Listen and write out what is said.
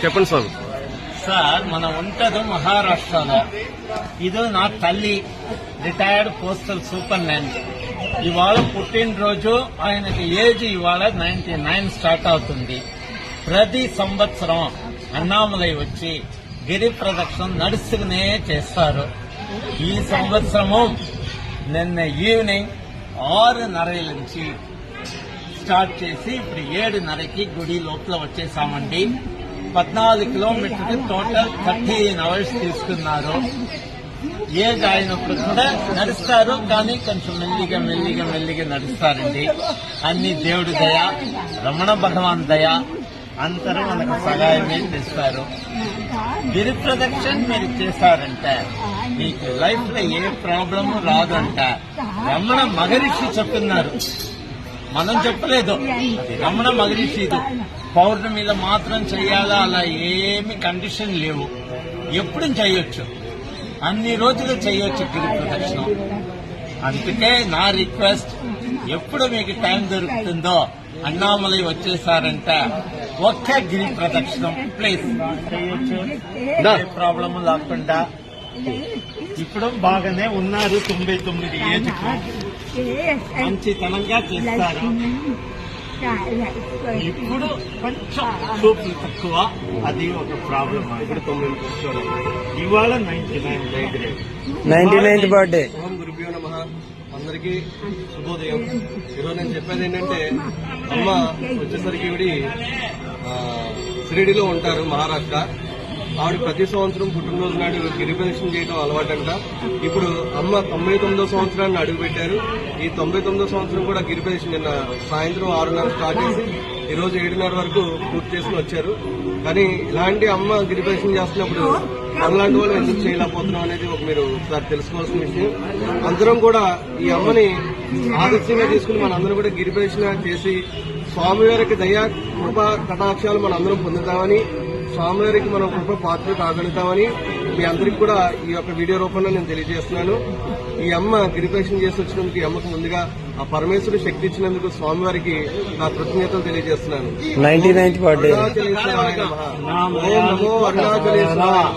చెప్పండి స్వామి. సార్ మనం ఉంటది మహారాష్ట్రలో. ఇది నా తల్లి, రిటైర్డ్ పోస్టల్ సూపరింటెండెంట్. ఇవాళ పుట్టినరోజు, ఆయనకి ఏజ్ ఇవాళ 99 స్టార్ట్ అవుతుంది. ప్రతి సంవత్సరం అన్నామలై వచ్చి గిరి ప్రదక్షిణ నడుస్తూనే చేస్తారు. ఈ సంవత్సరము నిన్న ఈవినింగ్ 6:30 నుంచి స్టార్ట్ చేసి ఇప్పుడు 7:30కి గుడి లోపల వచ్చేసామండి. 14 కిలోమీటర్కి టోటల్ 13 అవర్స్ తీసుకున్నారు. ఏజ్ అయినప్పుడు కూడా నడుస్తారు, కానీ కొంచెం మెల్లిగా నడుస్తారండి. అన్ని దేవుడి దయ, రమణ భగవాన్ దయ, అందరూ మనకు సహాయమే చేస్తారు. గిరి ప్రదక్షిణ మీరు చేశారంటే మీకు లైఫ్ లో ఏ ప్రాబ్లమ్ రాదంట రమణ మహర్షి చెప్తున్నారు. మనం చెప్పలేదు, అది రమణ మహర్షి. పౌర్ణమిలో మాత్రం చెయ్యాలా, అలా ఏమి కండిషన్ లేవు. ఎప్పుడు చేయొచ్చు, అన్ని రోజులు చేయొచ్చు గిరి ప్రదక్షిణం. అందుకే నా రిక్వెస్ట్, ఎప్పుడు మీకు టైం దొరుకుతుందో అన్నామలై వచ్చేసారంటే ఒక్క గిరి ప్రదక్షిణం ప్లీజ్ చేయొచ్చు, ఏ ప్రాబ్లమ్ లేకుండా. ఇప్పుడు బాగానే ఉన్నారు, 99 ఏజ్కి మంచితనంగా చేస్తారు. ఇప్పుడు కొంచెం చూపులు తక్కువ, అది ఒక ప్రాబ్లం. ఇప్పుడు 9 ఇవాళ 99th బర్త్డే. గురుభ్యో నమః. అందరికీ శుభోదయం. ఈరోజు నేను చెప్పేది ఏంటంటే, అమ్మ వచ్చేసరికి ఇవిడి షిరిడిలో ఉంటారు, మహారాష్ట్ర. ఆవిడ ప్రతి సంవత్సరం పుట్టినరోజు నాడు గిరి ప్రదక్షిణ చేయడం అలవాటంట. ఇప్పుడు అమ్మ 99వ సంవత్సరాన్ని అడుగుపెట్టారు. ఈ 99వ సంవత్సరం కూడా గిరి ప్రదక్షిణ నిన్న సాయంత్రం 6:30 స్టార్ట్ చేసి ఈ రోజు 7:30 వరకు పూర్తి చేసుకుని వచ్చారు. కానీ ఇలాంటి అమ్మ గిరి ప్రదక్షిణ చేస్తున్నప్పుడు మనలాంటి వాళ్ళు ఎందుకు చేయలేకపోతున్నాం అనేది మీరు ఒకసారి తెలుసుకోవాల్సిన విషయం. అందరం కూడా ఈ అమ్మని ఆదర్శంగా తీసుకుని మనందరం కూడా గిరి ప్రదక్షిణ చేసి స్వామివారికి దయా కృప కటాక్షాలు మనందరం పొందుతామని, స్వామివారికి మనం కృప పాత్రలు కాగలుగుతామని మీ అందరికీ కూడా ఈ యొక్క వీడియో రూపంలో నేను తెలియజేస్తున్నాను. ఈ అమ్మ గిరి ప్రదక్షిణ చేసి వచ్చినందుకు ఈ అమ్మకు ముందుగా ఆ పరమేశ్వరుడు శక్తి ఇచ్చినందుకు స్వామివారికి నా కృతజ్ఞతలు తెలియజేస్తున్నాను. 99th birthday. ఓం నమో అరుణాచలేశ్వరాయ నమః.